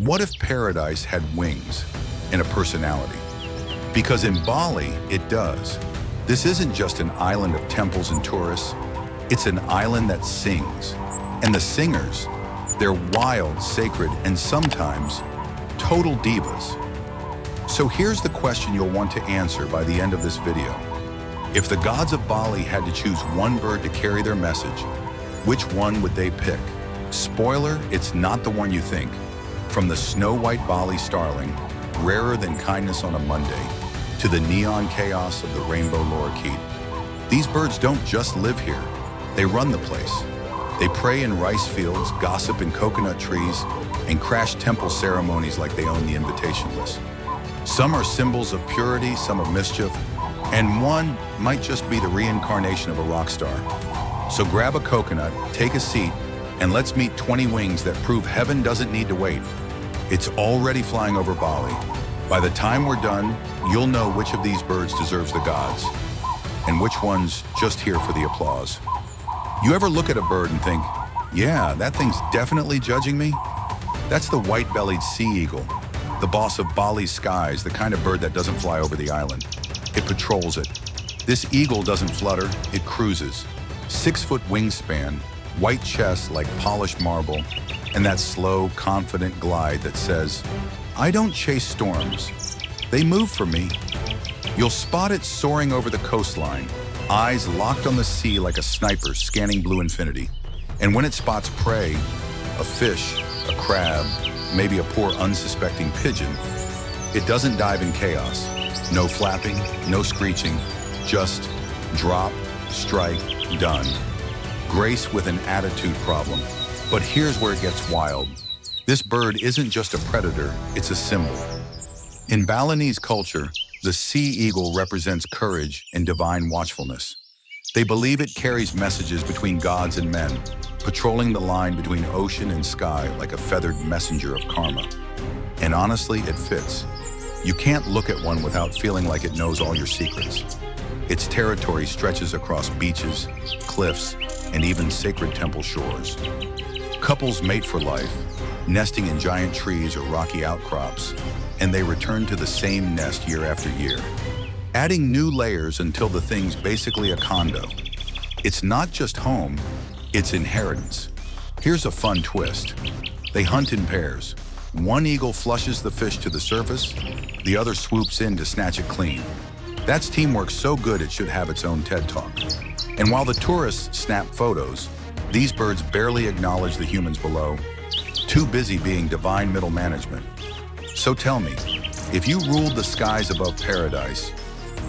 What if paradise had wings and a personality? Because in Bali, it does. This isn't just an island of temples and tourists. It's an island that sings. And the singers, they're wild, sacred, and sometimes total divas. So here's the question you'll want to answer by the end of this video. If the gods of Bali had to choose one bird to carry their message, which one would they pick? Spoiler, it's not the one you think. From the snow-white Bali Starling, rarer than kindness on a Monday, to the neon chaos of the Rainbow Lorikeet, these birds don't just live here, they run the place. They prey in rice fields, gossip in coconut trees, and crash temple ceremonies like they own the invitation list. Some are symbols of purity, some of mischief, and one might just be the reincarnation of a rock star. So grab a coconut, take a seat, and let's meet 20 wings that prove heaven doesn't need to wait. It's already flying over Bali. By the time we're done, you'll know which of these birds deserves the gods, and which one's just here for the applause. You ever look at a bird and think, yeah, that thing's definitely judging me? That's the White-bellied Sea Eagle, the boss of Bali's skies, the kind of bird that doesn't fly over the island. It patrols it. This eagle doesn't flutter, it cruises. 6-foot wingspan, white chest like polished marble, and that slow, confident glide that says, I don't chase storms, they move for me. You'll spot it soaring over the coastline, eyes locked on the sea like a sniper scanning blue infinity. And when it spots prey, a fish, a crab, maybe a poor unsuspecting pigeon, it doesn't dive in chaos. No flapping, no screeching, just drop, strike, done. Grace with an attitude problem. But here's where it gets wild. This bird isn't just a predator, it's a symbol. In Balinese culture, the sea eagle represents courage and divine watchfulness. They believe it carries messages between gods and men, patrolling the line between ocean and sky like a feathered messenger of karma. And honestly, it fits. You can't look at one without feeling like it knows all your secrets. Its territory stretches across beaches, cliffs, and even sacred temple shores. Couples mate for life, nesting in giant trees or rocky outcrops, and they return to the same nest year after year, adding new layers until the thing's basically a condo. It's not just home, it's inheritance. Here's a fun twist. They hunt in pairs. One eagle flushes the fish to the surface, the other swoops in to snatch it clean. That's teamwork so good it should have its own TED Talk. And while the tourists snap photos, these birds barely acknowledge the humans below, too busy being divine middle management. So tell me, if you ruled the skies above paradise,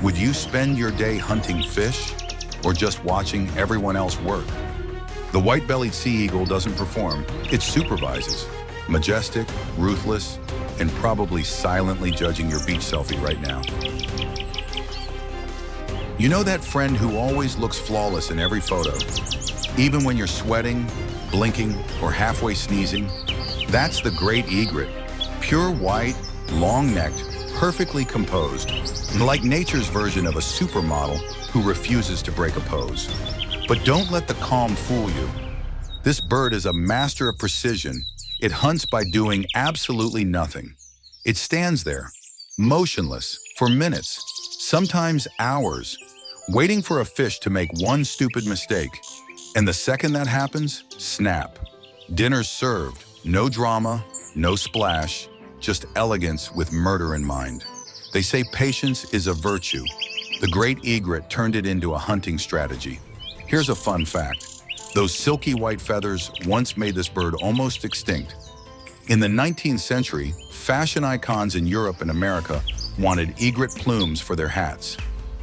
would you spend your day hunting fish or just watching everyone else work? The white-bellied sea eagle doesn't perform, it supervises. Majestic, ruthless, and probably silently judging your beach selfie right now. You know that friend who always looks flawless in every photo, even when you're sweating, blinking, or halfway sneezing? That's the great egret. Pure white, long-necked, perfectly composed, like nature's version of a supermodel who refuses to break a pose. But don't let the calm fool you. This bird is a master of precision. It hunts by doing absolutely nothing. It stands there, motionless, for minutes, sometimes hours, waiting for a fish to make one stupid mistake. And the second that happens, snap. Dinner's served. No drama, no splash, just elegance with murder in mind. They say patience is a virtue. The great egret turned it into a hunting strategy. Here's a fun fact. Those silky white feathers once made this bird almost extinct. In the 19th century, fashion icons in Europe and America wanted egret plumes for their hats.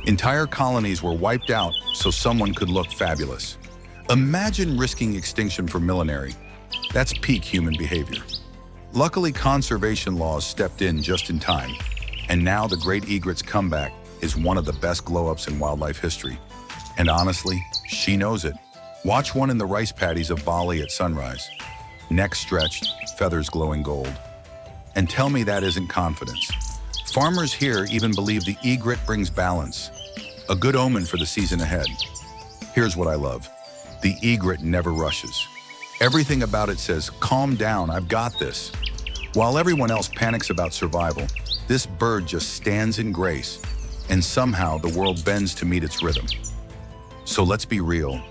Entire colonies were wiped out so someone could look fabulous. Imagine risking extinction for millinery. That's peak human behavior. Luckily, conservation laws stepped in just in time, and now the great egret's comeback is one of the best glow-ups in wildlife history. And honestly, she knows it. Watch one in the rice paddies of Bali at sunrise. Neck stretched, feathers glowing gold. And tell me that isn't confidence. Farmers here even believe the egret brings balance, a good omen for the season ahead. Here's what I love. The egret never rushes. Everything about it says, calm down, I've got this. While everyone else panics about survival, this bird just stands in grace, and somehow the world bends to meet its rhythm. So let's be real.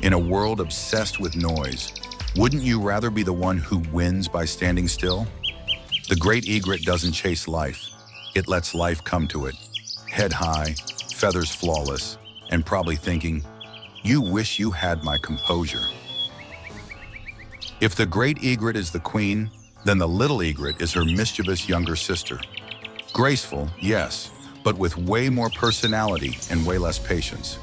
In a world obsessed with noise, wouldn't you rather be the one who wins by standing still? The great egret doesn't chase life. It lets life come to it. Head high, feathers flawless, and probably thinking, you wish you had my composure. If the great egret is the queen, then the little egret is her mischievous younger sister. Graceful, yes, but with way more personality and way less patience.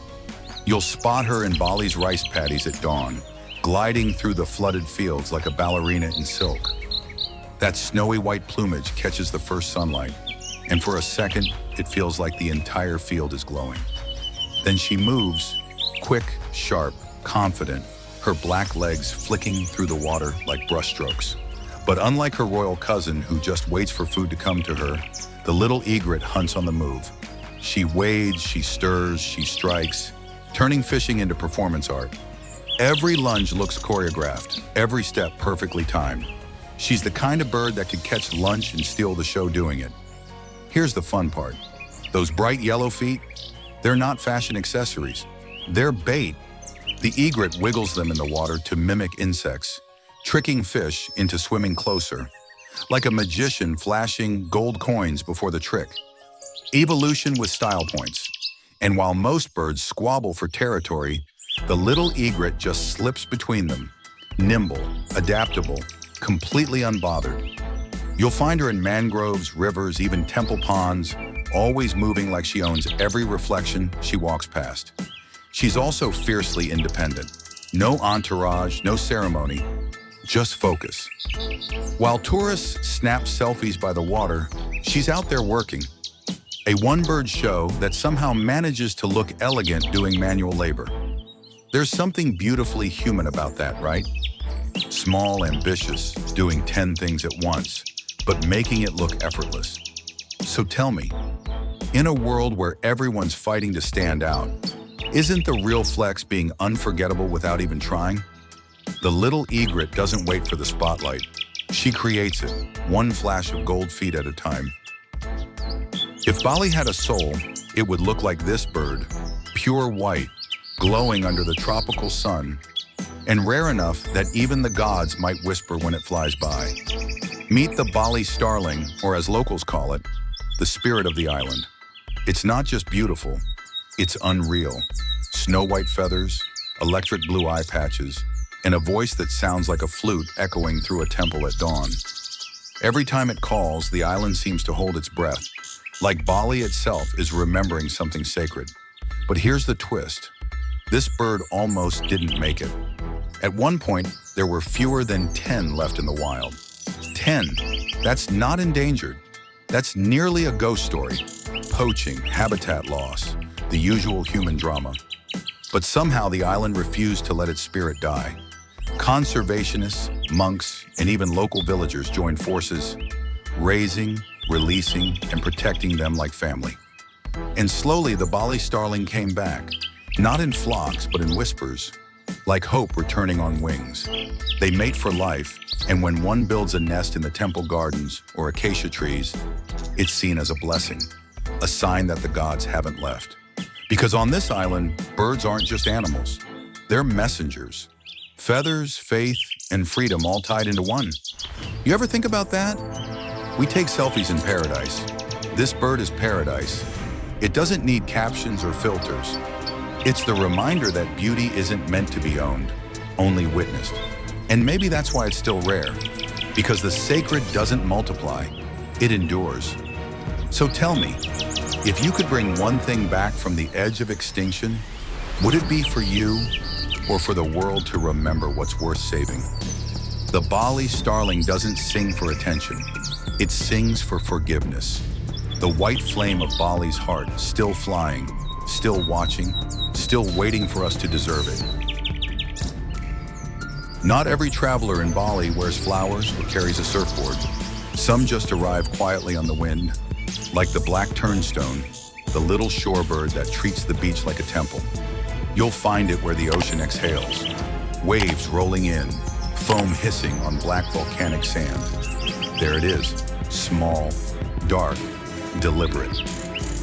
You'll spot her in Bali's rice paddies at dawn, gliding through the flooded fields like a ballerina in silk. That snowy white plumage catches the first sunlight, and for a second, it feels like the entire field is glowing. Then she moves, quick, sharp, confident, her black legs flicking through the water like brushstrokes. But unlike her royal cousin who just waits for food to come to her, the little egret hunts on the move. She wades, she stirs, she strikes, turning fishing into performance art. Every lunge looks choreographed, every step perfectly timed. She's the kind of bird that could catch lunch and steal the show doing it. Here's the fun part. Those bright yellow feet, they're not fashion accessories. They're bait. The egret wiggles them in the water to mimic insects, tricking fish into swimming closer, like a magician flashing gold coins before the trick. Evolution with style points. And while most birds squabble for territory, the little egret just slips between them, nimble, adaptable, completely unbothered. You'll find her in mangroves, rivers, even temple ponds, always moving like she owns every reflection she walks past. She's also fiercely independent. No entourage, no ceremony, just focus. While tourists snap selfies by the water, she's out there working. A one-bird show that somehow manages to look elegant doing manual labor. There's something beautifully human about that, right? Small, ambitious, doing 10 things at once, but making it look effortless. So tell me, in a world where everyone's fighting to stand out, isn't the real flex being unforgettable without even trying? The little egret doesn't wait for the spotlight. She creates it, one flash of gold feet at a time. If Bali had a soul, it would look like this bird, pure white, glowing under the tropical sun, and rare enough that even the gods might whisper when it flies by. Meet the Bali Starling, or as locals call it, the spirit of the island. It's not just beautiful, it's unreal. Snow-white feathers, electric blue eye patches, and a voice that sounds like a flute echoing through a temple at dawn. Every time it calls, the island seems to hold its breath, like Bali itself is remembering something sacred. But here's the twist. This bird almost didn't make it. At one point, there were fewer than 10 left in the wild. 10. That's not endangered. That's nearly a ghost story. Poaching, habitat loss, the usual human drama. But somehow the island refused to let its spirit die. Conservationists, monks, and even local villagers joined forces, raising, releasing, and protecting them like family. And slowly the Bali Starling came back, not in flocks, but in whispers, like hope returning on wings. They mate for life, and when one builds a nest in the temple gardens or acacia trees, it's seen as a blessing, a sign that the gods haven't left. Because on this island, birds aren't just animals. They're messengers. Feathers, faith, and freedom all tied into one. You ever think about that? We take selfies in paradise. This bird is paradise. It doesn't need captions or filters. It's the reminder that beauty isn't meant to be owned, only witnessed. And maybe that's why it's still rare, because the sacred doesn't multiply, it endures. So tell me, if you could bring one thing back from the edge of extinction, would it be for you or for the world to remember what's worth saving? The Bali Starling doesn't sing for attention. It sings for forgiveness. The white flame of Bali's heart still flying, still watching, still waiting for us to deserve it. Not every traveler in Bali wears flowers or carries a surfboard. Some just arrive quietly on the wind, like the black turnstone, the little shorebird that treats the beach like a temple. You'll find it where the ocean exhales, waves rolling in, foam hissing on black volcanic sand. There it is, small, dark, deliberate.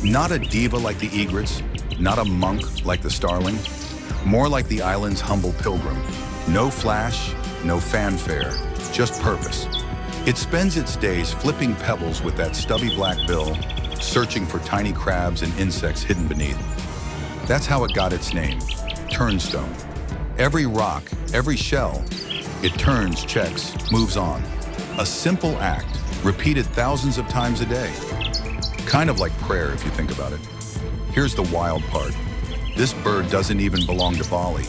Not a diva like the egrets, not a monk like the starling, more like the island's humble pilgrim. No flash, no fanfare, just purpose. It spends its days flipping pebbles with that stubby black bill, searching for tiny crabs and insects hidden beneath. That's how it got its name, turnstone. Every rock, every shell, it turns, checks, moves on. A simple act, repeated thousands of times a day. Kind of like prayer if you think about it. Here's the wild part. This bird doesn't even belong to Bali.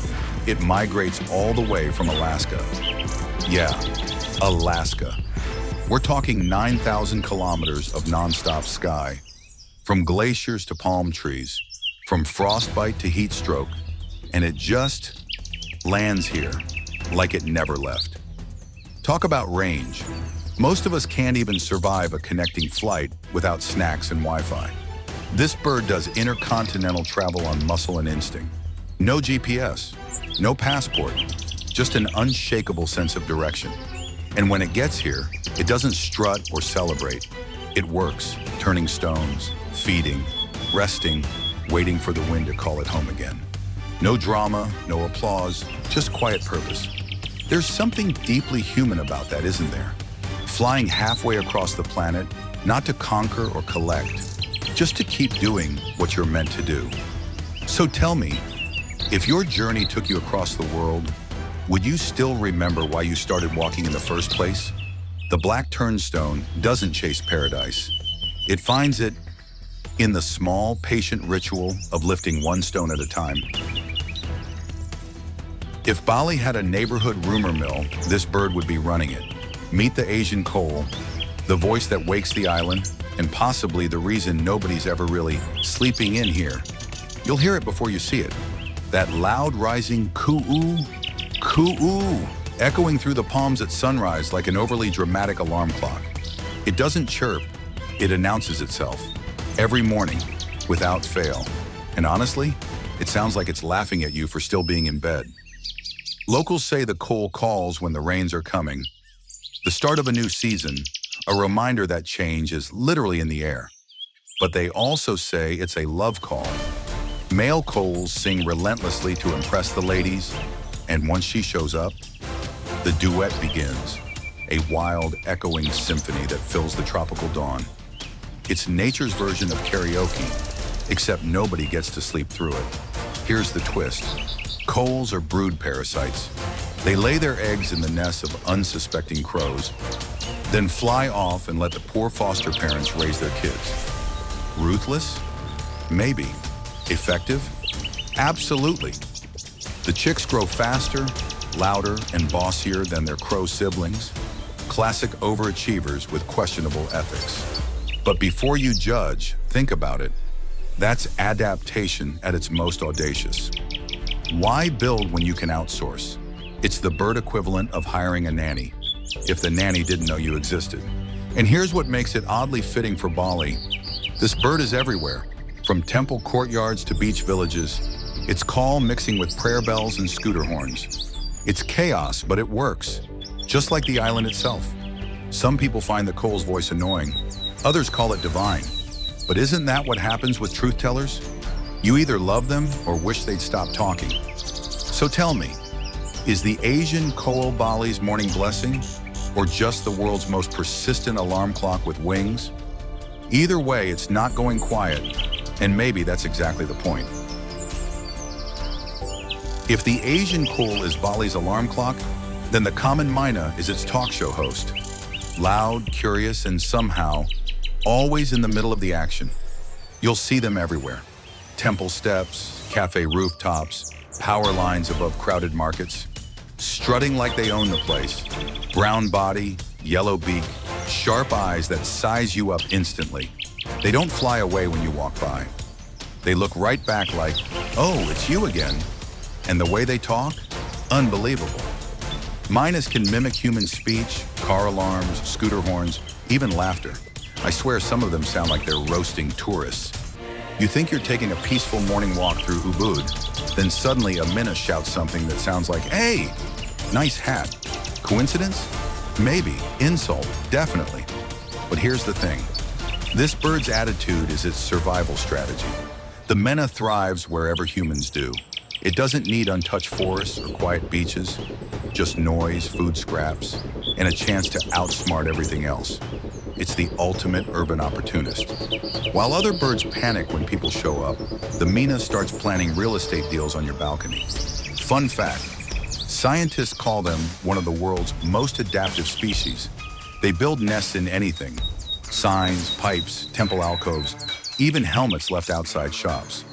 It migrates all the way from Alaska. Yeah, Alaska. We're talking 9,000 kilometers of nonstop sky. From glaciers to palm trees, from frostbite to heat stroke, and it just lands here like it never left. Talk about range. Most of us can't even survive a connecting flight without snacks and Wi-Fi. This bird does intercontinental travel on muscle and instinct. No GPS, no passport, just an unshakable sense of direction. And when it gets here, it doesn't strut or celebrate. It works, turning stones, feeding, resting, waiting for the wind to call it home again. No drama, no applause, just quiet purpose. There's something deeply human about that, isn't there? Flying halfway across the planet, not to conquer or collect, just to keep doing what you're meant to do. So tell me, if your journey took you across the world, would you still remember why you started walking in the first place? The black turnstone doesn't chase paradise. It finds it in the small, patient ritual of lifting one stone at a time. If Bali had a neighborhood rumor mill, this bird would be running it. Meet the Asian koel, the voice that wakes the island, and possibly the reason nobody's ever really sleeping in here. You'll hear it before you see it. That loud rising coo-oo, coo-oo, echoing through the palms at sunrise like an overly dramatic alarm clock. It doesn't chirp, it announces itself. Every morning, without fail. And honestly, it sounds like it's laughing at you for still being in bed. Locals say the koel calls when the rains are coming. The start of a new season, a reminder that change is literally in the air. But they also say it's a love call. Male koels sing relentlessly to impress the ladies, and once she shows up, the duet begins, a wild, echoing symphony that fills the tropical dawn. It's nature's version of karaoke, except nobody gets to sleep through it. Here's the twist. Koels are brood parasites. They lay their eggs in the nests of unsuspecting crows, then fly off and let the poor foster parents raise their kids. Ruthless? Maybe. Effective? Absolutely. The chicks grow faster, louder, and bossier than their crow siblings. Classic overachievers with questionable ethics. But before you judge, think about it. That's adaptation at its most audacious. Why build when you can outsource? It's the bird equivalent of hiring a nanny, if the nanny didn't know you existed. And here's what makes it oddly fitting for Bali. This bird is everywhere, from temple courtyards to beach villages. Its call mixing with prayer bells and scooter horns. It's chaos, but it works, just like the island itself. Some people find the koel's voice annoying, others call it divine. But isn't that what happens with truth tellers? You either love them or wish they'd stop talking. So tell me, is the Asian koel Bali's morning blessing, or just the world's most persistent alarm clock with wings? Either way, it's not going quiet, and maybe that's exactly the point. If the Asian koel is Bali's alarm clock, then the common myna is its talk show host. Loud, curious, and somehow always in the middle of the action. You'll see them everywhere. Temple steps, cafe rooftops, power lines above crowded markets. Strutting like they own the place. Brown body, yellow beak, sharp eyes that size you up instantly. They don't fly away when you walk by. They look right back like, oh, it's you again. And the way they talk, unbelievable. Mynas can mimic human speech, car alarms, scooter horns, even laughter. I swear some of them sound like they're roasting tourists. You think you're taking a peaceful morning walk through Ubud, then suddenly a myna shouts something that sounds like, hey, nice hat. Coincidence? Maybe. Insult, definitely. But here's the thing. This bird's attitude is its survival strategy. The myna thrives wherever humans do. It doesn't need untouched forests or quiet beaches, just noise, food scraps, and a chance to outsmart everything else. It's the ultimate urban opportunist. While other birds panic when people show up, the myna starts planning real estate deals on your balcony. Fun fact, scientists call them one of the world's most adaptive species. They build nests in anything, signs, pipes, temple alcoves, even helmets left outside shops.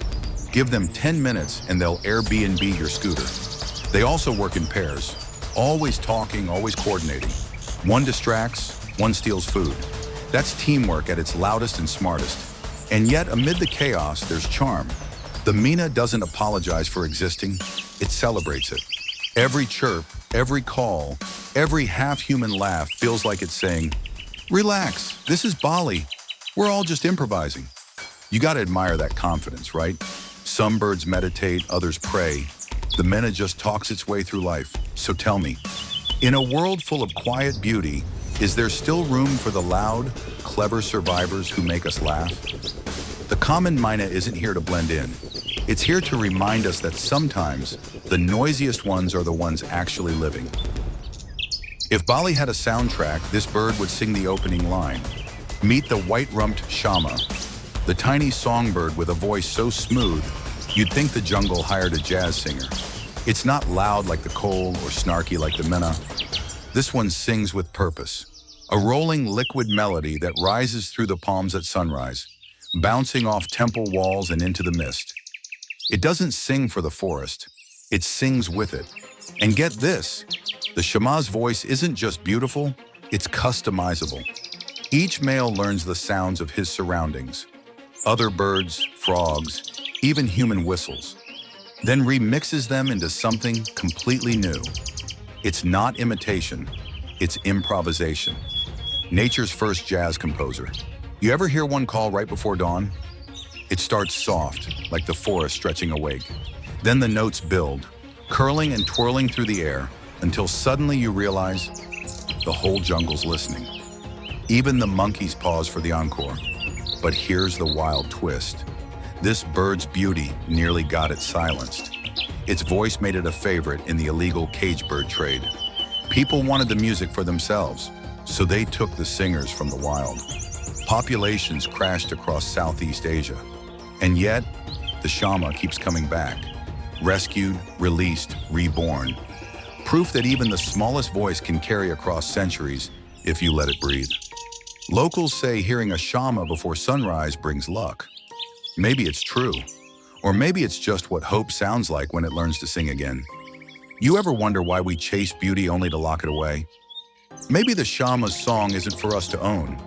Give them 10 minutes and they'll Airbnb your scooter. They also work in pairs, always talking, always coordinating. One distracts, one steals food. That's teamwork at its loudest and smartest. And yet, amid the chaos, there's charm. The myna doesn't apologize for existing, it celebrates it. Every chirp, every call, every half-human laugh feels like it's saying, "Relax, this is Bali. We're all just improvising." You gotta admire that confidence, right? Some birds meditate, others pray. The myna just talks its way through life. So tell me, in a world full of quiet beauty, is there still room for the loud, clever survivors who make us laugh? The common myna isn't here to blend in. It's here to remind us that sometimes the noisiest ones are the ones actually living. If Bali had a soundtrack, this bird would sing the opening line. Meet the white-rumped shama, the tiny songbird with a voice so smooth, you'd think the jungle hired a jazz singer. It's not loud like the koel or snarky like the myna. This one sings with purpose, a rolling liquid melody that rises through the palms at sunrise, bouncing off temple walls and into the mist. It doesn't sing for the forest, it sings with it. And get this, the shama's voice isn't just beautiful, it's customizable. Each male learns the sounds of his surroundings, other birds, frogs, even human whistles, then remixes them into something completely new. It's not imitation, it's improvisation. Nature's first jazz composer. You ever hear one call right before dawn? It starts soft, like the forest stretching awake. Then the notes build, curling and twirling through the air, until suddenly you realize the whole jungle's listening. Even the monkeys pause for the encore. But here's the wild twist. This bird's beauty nearly got it silenced. Its voice made it a favorite in the illegal cage bird trade. People wanted the music for themselves, so they took the singers from the wild. Populations crashed across Southeast Asia. And yet, the shama keeps coming back. Rescued, released, reborn. Proof that even the smallest voice can carry across centuries if you let it breathe. Locals say hearing a shama before sunrise brings luck. Maybe it's true. Or maybe it's just what hope sounds like when it learns to sing again. You ever wonder why we chase beauty only to lock it away? Maybe the shama's song isn't for us to own.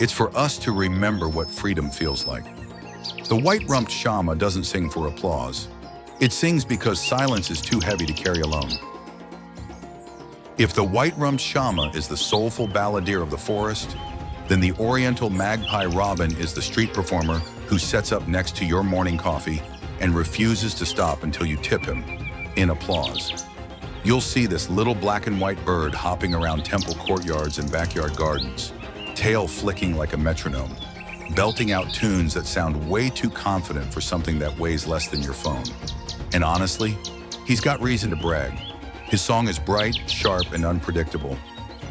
It's for us to remember what freedom feels like. The white-rumped shama doesn't sing for applause. It sings because silence is too heavy to carry alone. If the white-rumped shama is the soulful balladeer of the forest, then the Oriental magpie-robin is the street performer who sets up next to your morning coffee and refuses to stop until you tip him, in applause. You'll see this little black and white bird hopping around temple courtyards and backyard gardens, tail flicking like a metronome, belting out tunes that sound way too confident for something that weighs less than your phone. And honestly, he's got reason to brag. His song is bright, sharp, and unpredictable.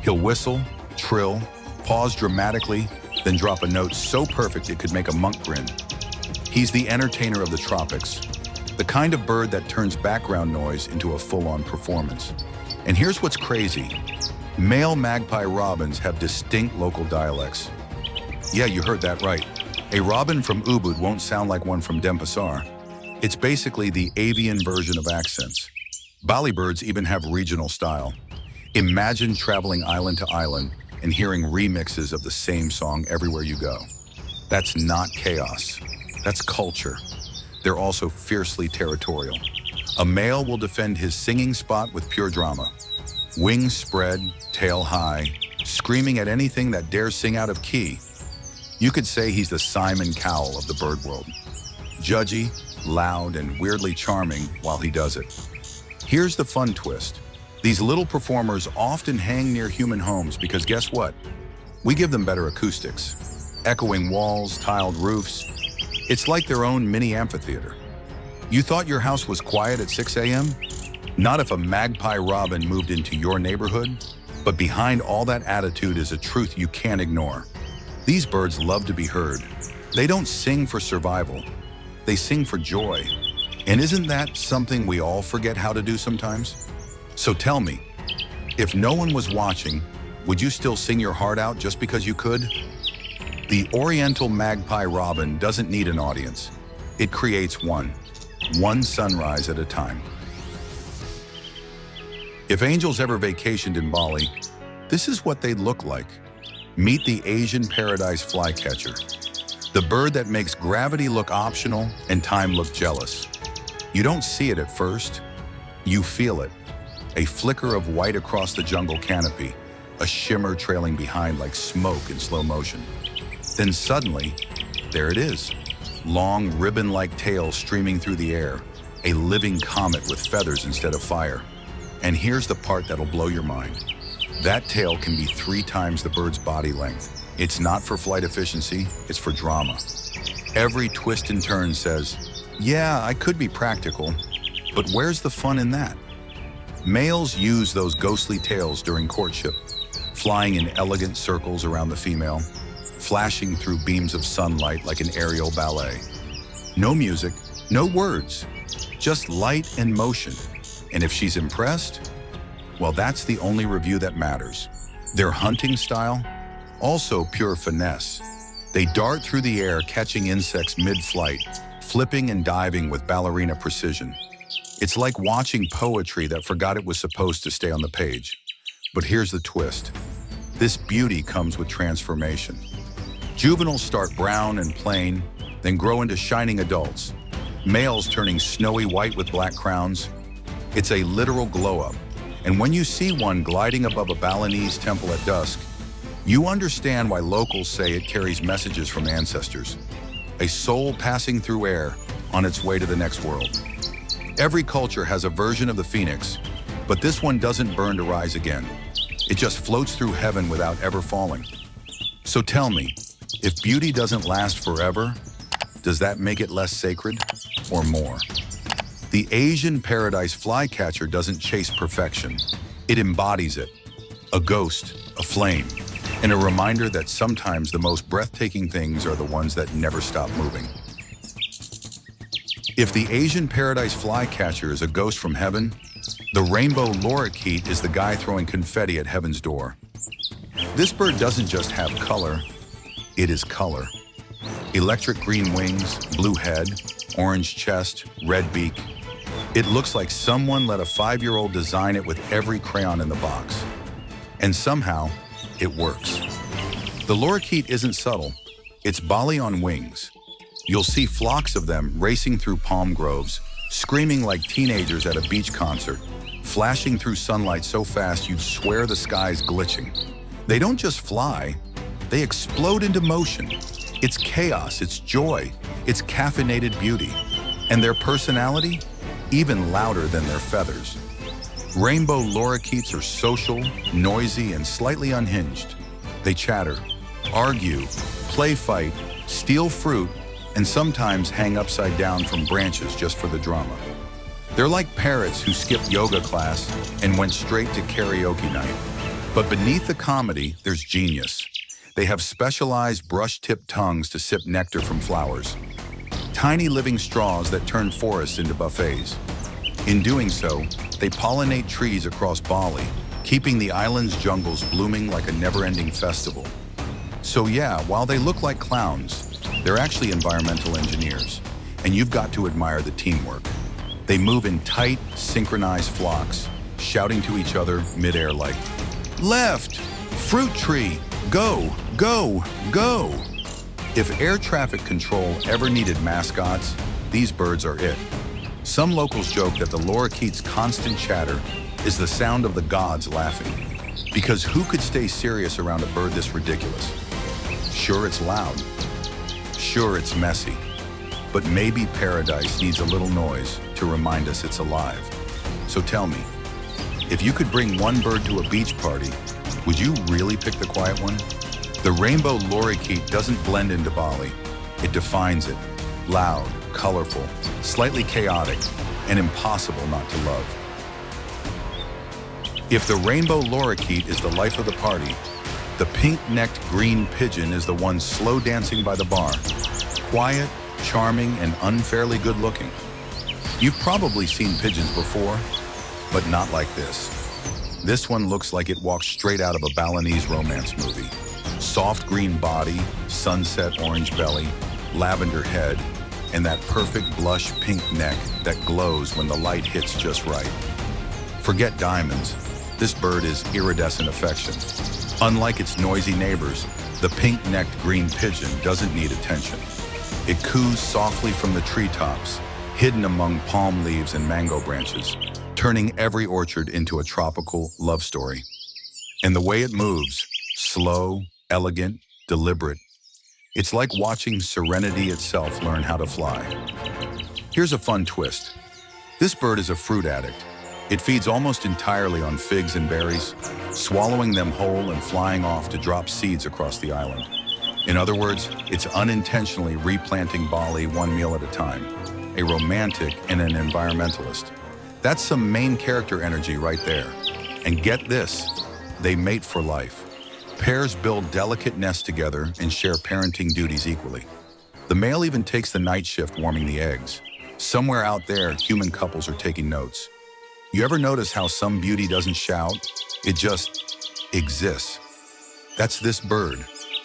He'll whistle, trill, pause dramatically, then drop a note so perfect it could make a monk grin. He's the entertainer of the tropics, the kind of bird that turns background noise into a full-on performance. And here's what's crazy. Male magpie robins have distinct local dialects. Yeah, you heard that right. A robin from Ubud won't sound like one from Denpasar. It's basically the avian version of accents. Bali birds even have regional style. Imagine traveling island to island and hearing remixes of the same song everywhere you go. That's not chaos, that's culture. They're also fiercely territorial. A male will defend his singing spot with pure drama. Wings spread, tail high, screaming at anything that dares sing out of key. You could say he's the Simon Cowell of the bird world. Judgy, loud, and weirdly charming while he does it. Here's the fun twist. These little performers often hang near human homes because guess what? We give them better acoustics. Echoing walls, tiled roofs. It's like their own mini amphitheater. You thought your house was quiet at 6 a.m.? Not if a magpie-robin moved into your neighborhood. But behind all that attitude is a truth you can't ignore. These birds love to be heard. They don't sing for survival. They sing for joy. And isn't that something we all forget how to do sometimes? So tell me, if no one was watching, would you still sing your heart out just because you could? The Oriental magpie-robin doesn't need an audience. It creates one sunrise at a time. If angels ever vacationed in Bali, this is what they'd look like. Meet the Asian paradise flycatcher, the bird that makes gravity look optional and time look jealous. You don't see it at first, you feel it. A flicker of white across the jungle canopy, a shimmer trailing behind like smoke in slow motion. Then suddenly, there it is. Long ribbon-like tail streaming through the air, a living comet with feathers instead of fire. And here's the part that'll blow your mind. That tail can be 3 times the bird's body length. It's not for flight efficiency, it's for drama. Every twist and turn says, yeah, I could be practical, but where's the fun in that? Males use those ghostly tails during courtship, flying in elegant circles around the female, flashing through beams of sunlight like an aerial ballet. No music, no words, just light and motion. And if she's impressed, well, that's the only review that matters. Their hunting style, also pure finesse. They dart through the air, catching insects mid-flight, flipping and diving with ballerina precision. It's like watching poetry that forgot it was supposed to stay on the page. But here's the twist. This beauty comes with transformation. Juveniles start brown and plain, then grow into shining adults. Males turning snowy white with black crowns. It's a literal glow-up. And when you see one gliding above a Balinese temple at dusk, you understand why locals say it carries messages from ancestors. A soul passing through air on its way to the next world. Every culture has a version of the phoenix, but this one doesn't burn to rise again. It just floats through heaven without ever falling. So tell me, if beauty doesn't last forever, does that make it less sacred or more? The Asian paradise flycatcher doesn't chase perfection. It embodies it. A ghost, a flame, and a reminder that sometimes the most breathtaking things are the ones that never stop moving. If the Asian paradise flycatcher is a ghost from heaven, the Rainbow Lorikeet is the guy throwing confetti at heaven's door. This bird doesn't just have color, it is color. Electric green wings, blue head, orange chest, red beak. It looks like someone let a 5-year-old design it with every crayon in the box. And somehow, it works. The lorikeet isn't subtle, it's Bali on wings. You'll see flocks of them racing through palm groves, screaming like teenagers at a beach concert, flashing through sunlight so fast you'd swear the sky's glitching. They don't just fly, they explode into motion. It's chaos, it's joy, it's caffeinated beauty. And their personality? Even louder than their feathers. Rainbow lorikeets are social, noisy, and slightly unhinged. They chatter, argue, play fight, steal fruit, and sometimes hang upside down from branches just for the drama. They're like parrots who skipped yoga class and went straight to karaoke night. But beneath the comedy, there's genius. They have specialized brush-tipped tongues to sip nectar from flowers. Tiny living straws that turn forests into buffets. In doing so, they pollinate trees across Bali, keeping the island's jungles blooming like a never-ending festival. So yeah, while they look like clowns, they're actually environmental engineers, and you've got to admire the teamwork. They move in tight, synchronized flocks, shouting to each other mid-air like, "Left! Fruit tree! Go! Go! Go!" If air traffic control ever needed mascots, these birds are it. Some locals joke that the lorikeet's constant chatter is the sound of the gods laughing. Because who could stay serious around a bird this ridiculous? Sure, it's loud. Sure, it's messy. But maybe paradise needs a little noise to remind us it's alive. So tell me, If you could bring one bird to a beach party, would you really pick the quiet one? The Rainbow Lorikeet doesn't blend into Bali. It defines it. Loud, colorful, slightly chaotic, and impossible not to love. If the Rainbow Lorikeet is the life of the party, the pink-necked green pigeon is the one slow dancing by the bar. Quiet, charming, and unfairly good-looking. You've probably seen pigeons before, but not like this. This one looks like it walks straight out of a Balinese romance movie. Soft green body, sunset orange belly, lavender head, and that perfect blush pink neck that glows when the light hits just right. Forget diamonds. This bird is iridescent affection. Unlike its noisy neighbors, the pink-necked green pigeon doesn't need attention. It coos softly from the treetops, hidden among palm leaves and mango branches, turning every orchard into a tropical love story. And the way it moves, slow, elegant, deliberate. It's like watching serenity itself learn how to fly. Here's a fun twist. This bird is a fruit addict. It feeds almost entirely on figs and berries, swallowing them whole and flying off to drop seeds across the island. In other words, it's unintentionally replanting Bali one meal at a time. A romantic and an environmentalist. That's some main character energy right there. And get this, they mate for life. Pairs build delicate nests together and share parenting duties equally. The male even takes the night shift warming the eggs. Somewhere out there, human couples are taking notes. You ever notice how some beauty doesn't shout? It just exists. That's this bird.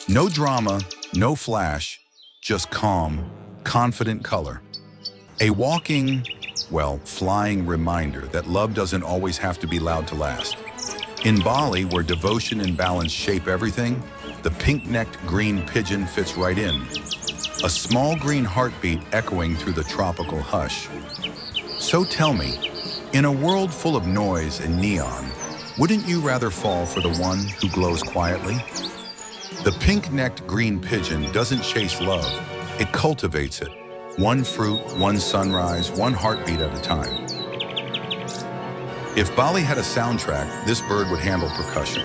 No drama, no flash, just calm, confident color. A walking, well, flying reminder that love doesn't always have to be loud to last. In Bali, where devotion and balance shape everything, the pink-necked green pigeon fits right in. A small green heartbeat echoing through the tropical hush. So tell me, in a world full of noise and neon, wouldn't you rather fall for the one who glows quietly? The pink-necked green pigeon doesn't chase love, it cultivates it. One fruit, one sunrise, one heartbeat at a time. If Bali had a soundtrack, this bird would handle percussion.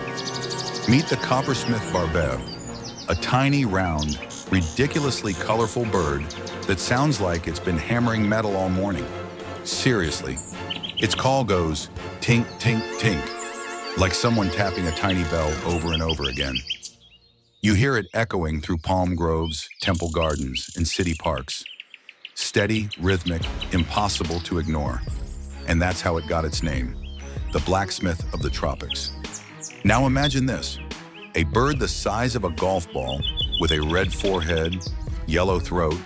Meet the Coppersmith barbet, a tiny, round, ridiculously colorful bird that sounds like it's been hammering metal all morning. Seriously, its call goes tink, tink, tink, like someone tapping a tiny bell over and over again. You hear it echoing through palm groves, temple gardens, and city parks. Steady, rhythmic, impossible to ignore. And that's how it got its name, the blacksmith of the tropics. Now imagine this, a bird the size of a golf ball with a red forehead, yellow throat,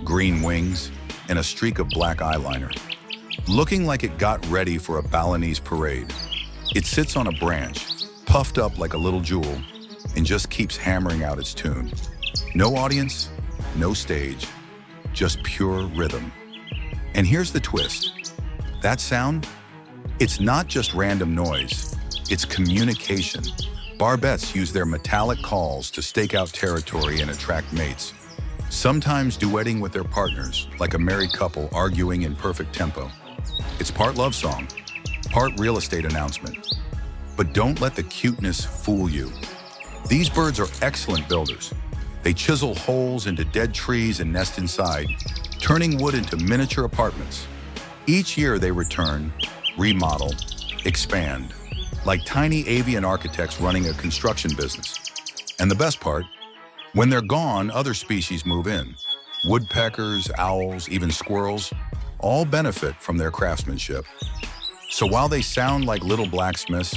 green wings, and a streak of black eyeliner. Looking like it got ready for a Balinese parade. It sits on a branch, puffed up like a little jewel, and just keeps hammering out its tune. No audience, no stage, just pure rhythm. And here's the twist. That sound, it's not just random noise, it's communication. Barbets use their metallic calls to stake out territory and attract mates. Sometimes duetting with their partners, like a married couple arguing in perfect tempo. It's part love song, part real estate announcement. But don't let the cuteness fool you. These birds are excellent builders. They chisel holes into dead trees and nest inside, turning wood into miniature apartments. Each year they return, remodel, expand, like tiny avian architects running a construction business. And the best part, when they're gone, other species move in. Woodpeckers, owls, even squirrels, all benefit from their craftsmanship. So while they sound like little blacksmiths,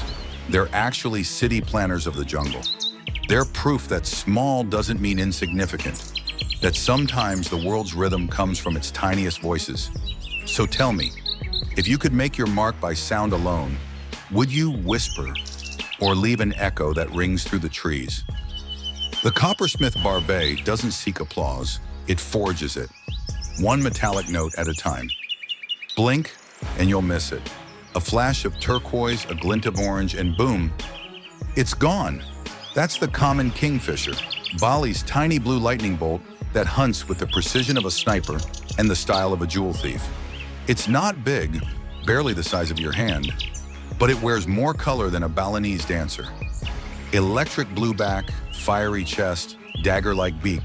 they're actually city planners of the jungle. They're proof that small doesn't mean insignificant, that sometimes the world's rhythm comes from its tiniest voices. So tell me, if you could make your mark by sound alone, would you whisper or leave an echo that rings through the trees? The Coppersmith barbet doesn't seek applause, it forges it, one metallic note at a time. Blink and you'll miss it. A flash of turquoise, a glint of orange, and boom, it's gone. That's the common kingfisher, Bali's tiny blue lightning bolt that hunts with the precision of a sniper and the style of a jewel thief. It's not big, barely the size of your hand, but it wears more color than a Balinese dancer. Electric blue back, fiery chest, dagger-like beak.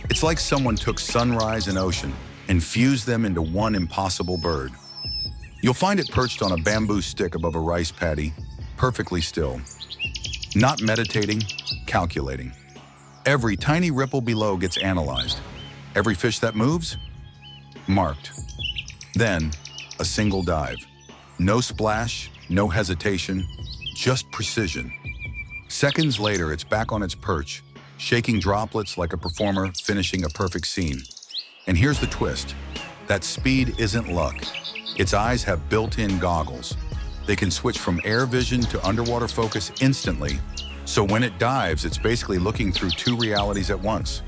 It's like someone took sunrise and ocean and fused them into one impossible bird. You'll find it perched on a bamboo stick above a rice paddy, perfectly still. Not meditating, calculating. Every tiny ripple below gets analyzed. Every fish that moves, marked. Then, a single dive. No splash, no hesitation, just precision. Seconds later, it's back on its perch, shaking droplets like a performer finishing a perfect scene. And here's the twist. That speed isn't luck. Its eyes have built-in goggles. They can switch from air vision to underwater focus instantly, so when it dives, it's basically looking through two realities at once.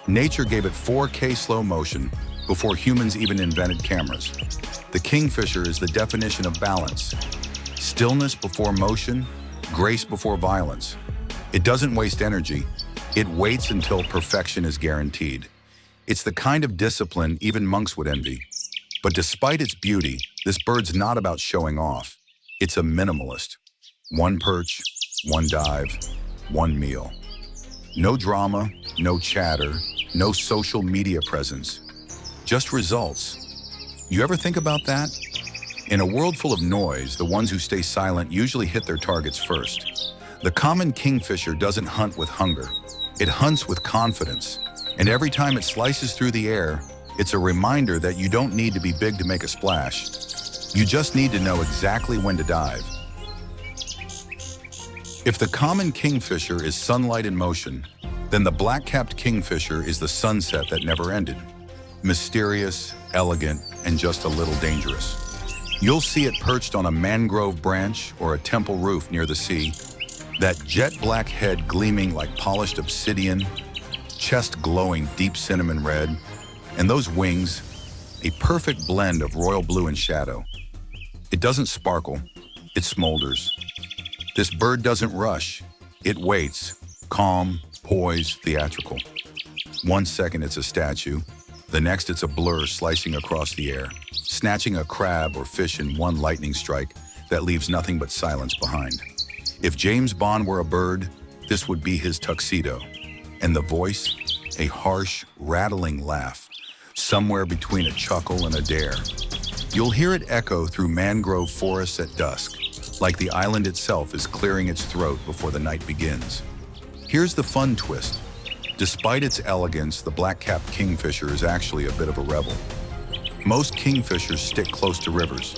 Nature gave it 4K slow motion before humans even invented cameras. The kingfisher is the definition of balance. Stillness before motion, grace before violence. It doesn't waste energy. It waits until perfection is guaranteed. It's the kind of discipline even monks would envy. But despite its beauty, this bird's not about showing off. It's a minimalist. One perch, one dive, one meal. No drama, no chatter, no social media presence. Just results. You ever think about that? In a world full of noise, the ones who stay silent usually hit their targets first. The common kingfisher doesn't hunt with hunger. It hunts with confidence. And every time it slices through the air, it's a reminder that you don't need to be big to make a splash. You just need to know exactly when to dive. If the common kingfisher is sunlight in motion, then the black-capped kingfisher is the sunset that never ended. Mysterious, elegant, and just a little dangerous. You'll see it perched on a mangrove branch or a temple roof near the sea, that jet black head gleaming like polished obsidian, chest glowing deep cinnamon red, and those wings, a perfect blend of royal blue and shadow. It doesn't sparkle, it smolders. This bird doesn't rush, it waits, calm, poised, theatrical. 1 second it's a statue, the next it's a blur slicing across the air, snatching a crab or fish in one lightning strike that leaves nothing but silence behind. If James Bond were a bird, this would be his tuxedo. And the voice, a harsh, rattling laugh, somewhere between a chuckle and a dare. You'll hear it echo through mangrove forests at dusk, like the island itself is clearing its throat before the night begins. Here's the fun twist. Despite its elegance, the black-capped kingfisher is actually a bit of a rebel. Most kingfishers stick close to rivers.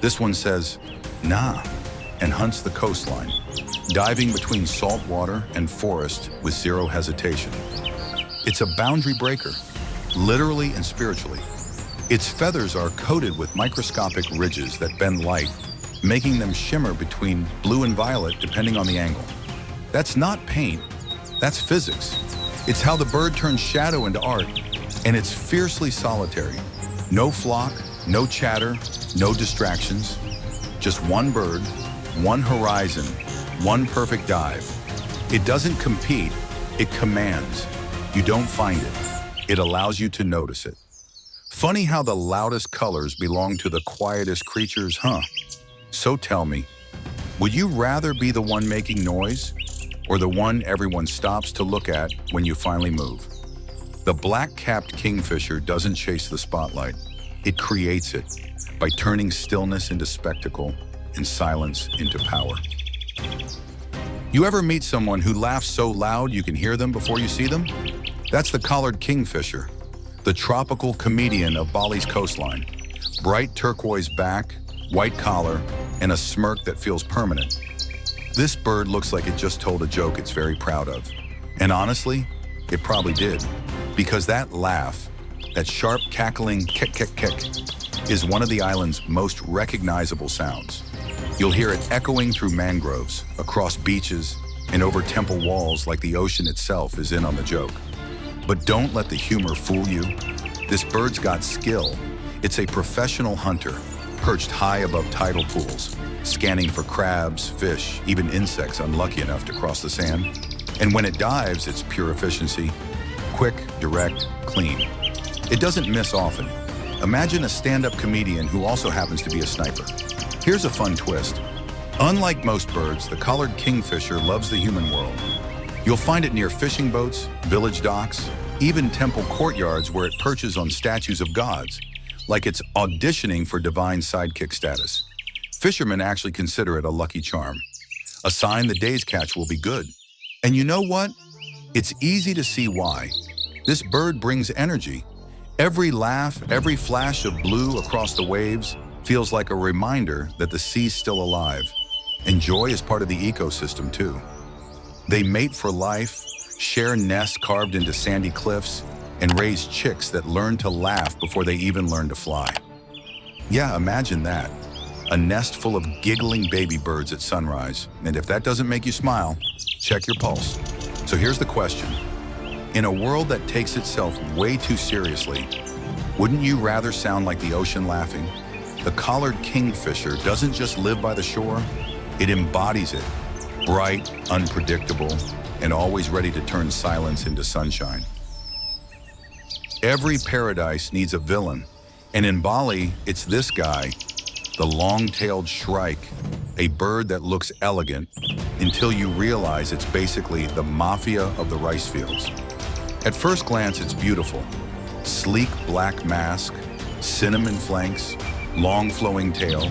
This one says, nah, and hunts the coastline, diving between salt water and forest with zero hesitation. It's a boundary breaker, literally and spiritually. Its feathers are coated with microscopic ridges that bend light, making them shimmer between blue and violet depending on the angle. That's not paint, that's physics. It's how the bird turns shadow into art, and it's fiercely solitary. No flock, no chatter, no distractions. Just one bird, one horizon, one perfect dive. It doesn't compete, it commands. You don't find it. It allows you to notice it. Funny how the loudest colors belong to the quietest creatures, huh? So tell me, would you rather be the one making noise or the one everyone stops to look at when you finally move? The black-capped kingfisher doesn't chase the spotlight. It creates it by turning stillness into spectacle and silence into power. You ever meet someone who laughs so loud you can hear them before you see them? That's the collared kingfisher, the tropical comedian of Bali's coastline. Bright turquoise back, white collar, and a smirk that feels permanent. This bird looks like it just told a joke it's very proud of. And honestly, it probably did. Because that laugh, that sharp cackling kick, kick, kick, is one of the island's most recognizable sounds. You'll hear it echoing through mangroves, across beaches, and over temple walls like the ocean itself is in on the joke. But don't let the humor fool you. This bird's got skill. It's a professional hunter, perched high above tidal pools, scanning for crabs, fish, even insects unlucky enough to cross the sand. And when it dives, it's pure efficiency. Quick, direct, clean. It doesn't miss often. Imagine a stand-up comedian who also happens to be a sniper. Here's a fun twist. Unlike most birds, the collared kingfisher loves the human world. You'll find it near fishing boats, village docks, even temple courtyards where it perches on statues of gods, like it's auditioning for divine sidekick status. Fishermen actually consider it a lucky charm, a sign the day's catch will be good. And you know what? It's easy to see why. This bird brings energy. Every laugh, every flash of blue across the waves feels like a reminder that the sea's still alive. And joy is part of the ecosystem too. They mate for life, share nests carved into sandy cliffs, and raise chicks that learn to laugh before they even learn to fly. Yeah, imagine that. A nest full of giggling baby birds at sunrise. And if that doesn't make you smile, check your pulse. So here's the question. In a world that takes itself way too seriously, wouldn't you rather sound like the ocean laughing? The collared kingfisher doesn't just live by the shore, it embodies it. Bright, unpredictable, and always ready to turn silence into sunshine. Every paradise needs a villain, and in Bali, it's this guy, the long-tailed shrike, a bird that looks elegant until you realize it's basically the mafia of the rice fields. At first glance, it's beautiful. Sleek black mask, cinnamon flanks, long flowing tail.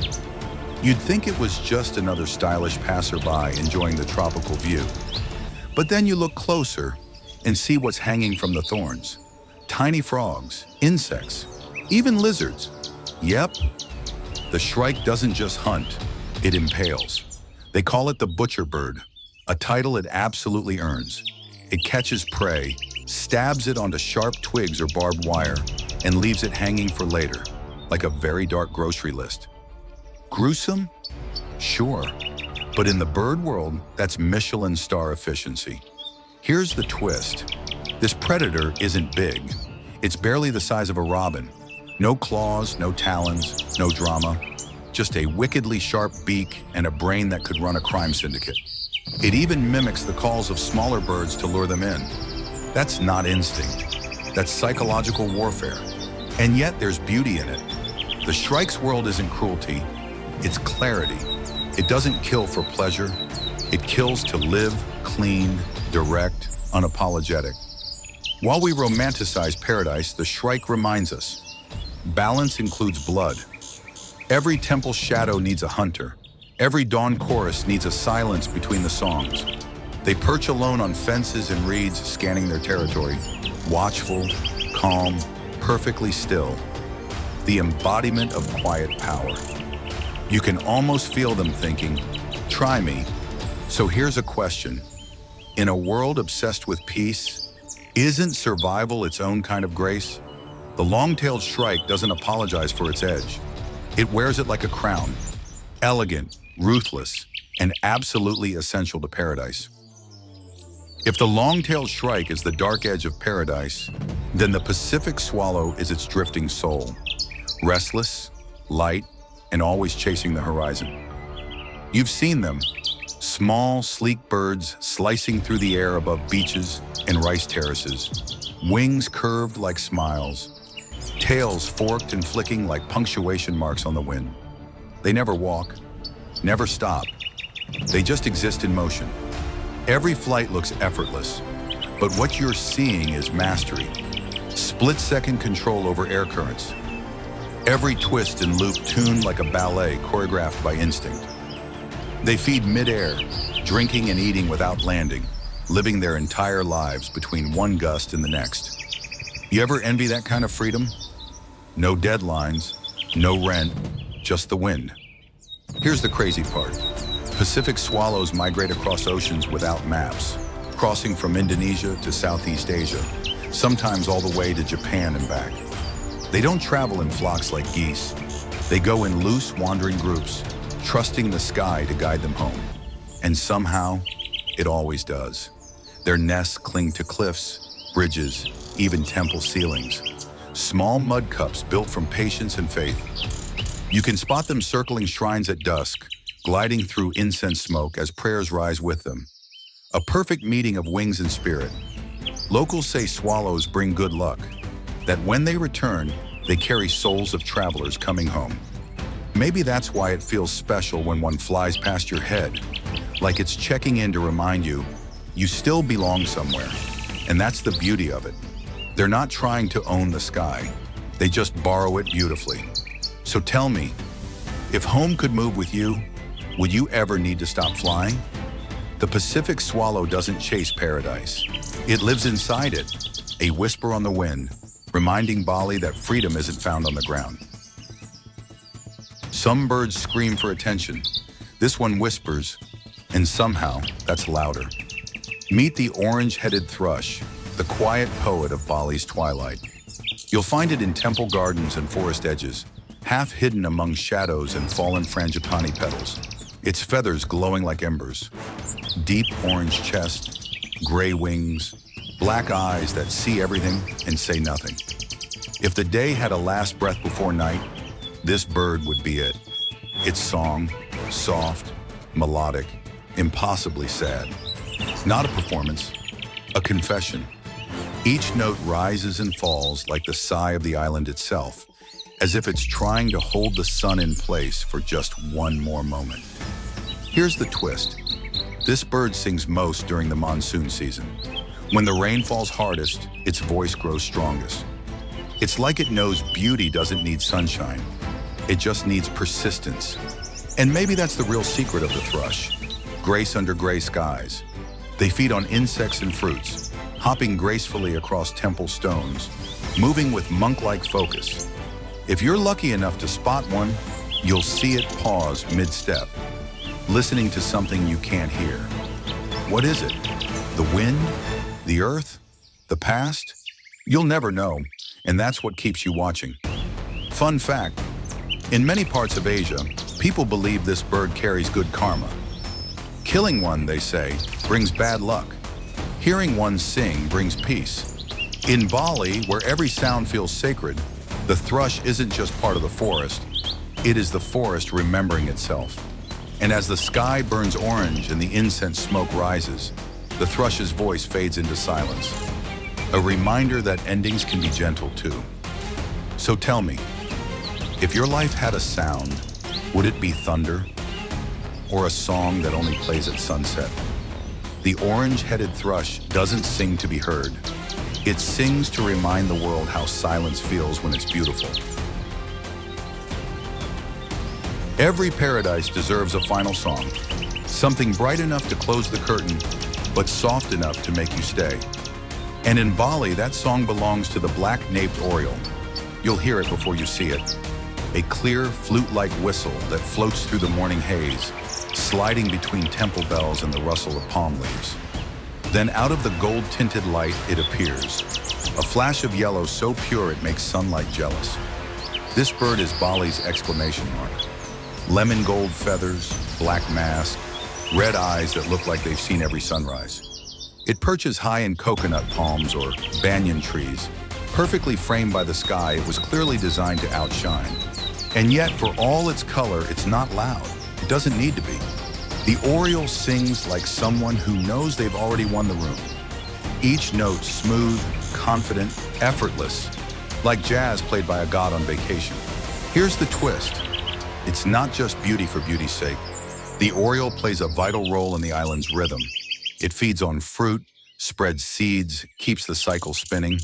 You'd think it was just another stylish passerby enjoying the tropical view. But then you look closer and see what's hanging from the thorns. Tiny frogs, insects, even lizards. Yep, the shrike doesn't just hunt, it impales. They call it the butcher bird, a title it absolutely earns. It catches prey, stabs it onto sharp twigs or barbed wire, and leaves it hanging for later, like a very dark grocery list. Gruesome? Sure. But in the bird world, that's Michelin star efficiency. Here's the twist. This predator isn't big. It's barely the size of a robin. No claws, no talons, no drama. Just a wickedly sharp beak and a brain that could run a crime syndicate. It even mimics the calls of smaller birds to lure them in. That's not instinct. That's psychological warfare. And yet there's beauty in it. The shrike's world isn't cruelty, it's clarity. It doesn't kill for pleasure. It kills to live, clean, direct, unapologetic. While we romanticize paradise, the shrike reminds us, balance includes blood. Every temple shadow needs a hunter. Every dawn chorus needs a silence between the songs. They perch alone on fences and reeds, scanning their territory, watchful, calm, perfectly still. The embodiment of quiet power. You can almost feel them thinking, try me. So here's a question. In a world obsessed with peace, isn't survival its own kind of grace? The long-tailed shrike doesn't apologize for its edge. It wears it like a crown, elegant, ruthless, and absolutely essential to paradise. If the long-tailed shrike is the dark edge of paradise, then the Pacific swallow is its drifting soul, restless, light, and always chasing the horizon. You've seen them, small, sleek birds slicing through the air above beaches and rice terraces, wings curved like smiles, tails forked and flicking like punctuation marks on the wind. They never walk, never stop. They just exist in motion. Every flight looks effortless, but what you're seeing is mastery, split-second control over air currents. Every twist and loop tuned like a ballet choreographed by instinct. They feed mid-air, drinking and eating without landing, living their entire lives between one gust and the next. You ever envy that kind of freedom? No deadlines, no rent, just the wind. Here's the crazy part. Pacific swallows migrate across oceans without maps, crossing from Indonesia to Southeast Asia, sometimes all the way to Japan and back. They don't travel in flocks like geese. They go in loose, wandering groups, trusting the sky to guide them home. And somehow, it always does. Their nests cling to cliffs, bridges, even temple ceilings. Small mud cups built from patience and faith. You can spot them circling shrines at dusk, gliding through incense smoke as prayers rise with them. A perfect meeting of wings and spirit. Locals say swallows bring good luck, that when they return, they carry souls of travelers coming home. Maybe that's why it feels special when one flies past your head, like it's checking in to remind you, you still belong somewhere. And that's the beauty of it. They're not trying to own the sky. They just borrow it beautifully. So tell me, if home could move with you, would you ever need to stop flying? The Pacific swallow doesn't chase paradise. It lives inside it, a whisper on the wind, reminding Bali that freedom isn't found on the ground. Some birds scream for attention. This one whispers, and somehow that's louder. Meet the orange-headed thrush, the quiet poet of Bali's twilight. You'll find it in temple gardens and forest edges, half hidden among shadows and fallen frangipani petals, its feathers glowing like embers. Deep orange chest, gray wings, black eyes that see everything and say nothing. If the day had a last breath before night, this bird would be it. Its song, soft, melodic, impossibly sad. Not a performance, a confession. Each note rises and falls like the sigh of the island itself, as if it's trying to hold the sun in place for just one more moment. Here's the twist. This bird sings most during the monsoon season. When the rain falls hardest, its voice grows strongest. It's like it knows beauty doesn't need sunshine. It just needs persistence. And maybe that's the real secret of the thrush. Grace under gray skies. They feed on insects and fruits, hopping gracefully across temple stones, moving with monk-like focus. If you're lucky enough to spot one, you'll see it pause mid-step, listening to something you can't hear. What is it? The wind? The earth? The past? You'll never know, and that's what keeps you watching. Fun fact, in many parts of Asia, people believe this bird carries good karma. Killing one, they say, brings bad luck. Hearing one sing brings peace. In Bali, where every sound feels sacred, the thrush isn't just part of the forest, it is the forest remembering itself. And as the sky burns orange and the incense smoke rises, the thrush's voice fades into silence. A reminder that endings can be gentle too. So tell me, if your life had a sound, would it be thunder? Or a song that only plays at sunset? The orange-headed thrush doesn't sing to be heard. It sings to remind the world how silence feels when it's beautiful. Every paradise deserves a final song. Something bright enough to close the curtain, but soft enough to make you stay. And in Bali, that song belongs to the Black-naped Oriole. You'll hear it before you see it. A clear, flute-like whistle that floats through the morning haze, sliding between temple bells and the rustle of palm leaves. Then out of the gold-tinted light, it appears. A flash of yellow so pure it makes sunlight jealous. This bird is Bali's exclamation mark. Lemon gold feathers, black mask, red eyes that look like they've seen every sunrise. It perches high in coconut palms or banyan trees. Perfectly framed by the sky, it was clearly designed to outshine. And yet, for all its color, it's not loud. It doesn't need to be. The Oriole sings like someone who knows they've already won the room. Each note smooth, confident, effortless, like jazz played by a god on vacation. Here's the twist. It's not just beauty for beauty's sake. The Oriole plays a vital role in the island's rhythm. It feeds on fruit, spreads seeds, keeps the cycle spinning.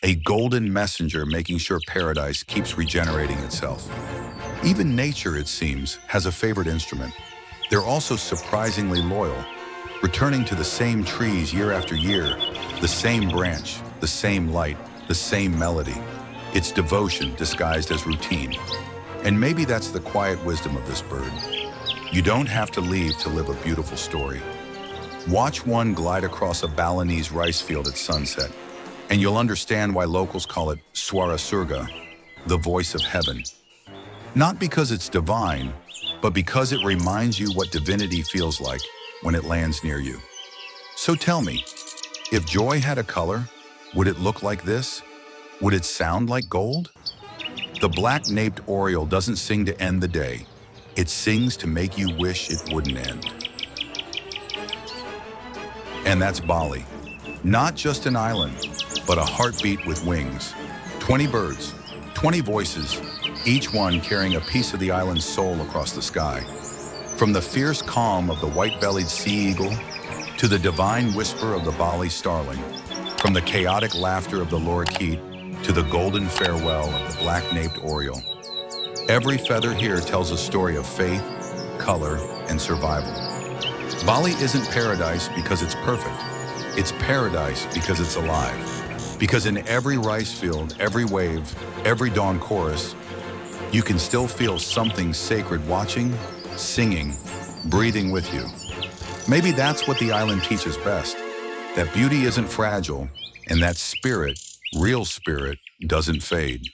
A golden messenger making sure paradise keeps regenerating itself. Even nature, it seems, has a favorite instrument. They're also surprisingly loyal, returning to the same trees year after year, the same branch, the same light, the same melody. It's devotion disguised as routine. And maybe that's the quiet wisdom of this bird. You don't have to leave to live a beautiful story. Watch one glide across a Balinese rice field at sunset, and you'll understand why locals call it Swara Surga, the voice of heaven. Not because it's divine, but because it reminds you what divinity feels like when it lands near you. So tell me, if joy had a color, would it look like this? Would it sound like gold? The Black-naped Oriole doesn't sing to end the day. It sings to make you wish it wouldn't end. And that's Bali. Not just an island, but a heartbeat with wings. 20 birds, 20 voices, each one carrying a piece of the island's soul across the sky. From the fierce calm of the white-bellied sea eagle to the divine whisper of the Bali Starling, from the chaotic laughter of the Lorikeet to the golden farewell of the Black-naped Oriole. Every feather here tells a story of faith, color, and survival. Bali isn't paradise because it's perfect. It's paradise because it's alive. Because in every rice field, every wave, every dawn chorus, you can still feel something sacred watching, singing, breathing with you. Maybe that's what the island teaches best, that beauty isn't fragile, and that spirit, real spirit, doesn't fade.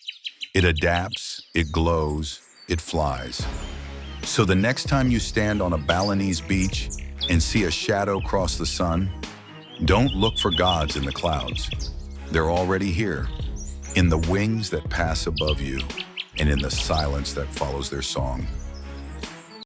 It adapts, it glows, it flies. So the next time you stand on a Balinese beach and see a shadow cross the sun, don't look for gods in the clouds. They're already here, in the wings that pass above you and in the silence that follows their song.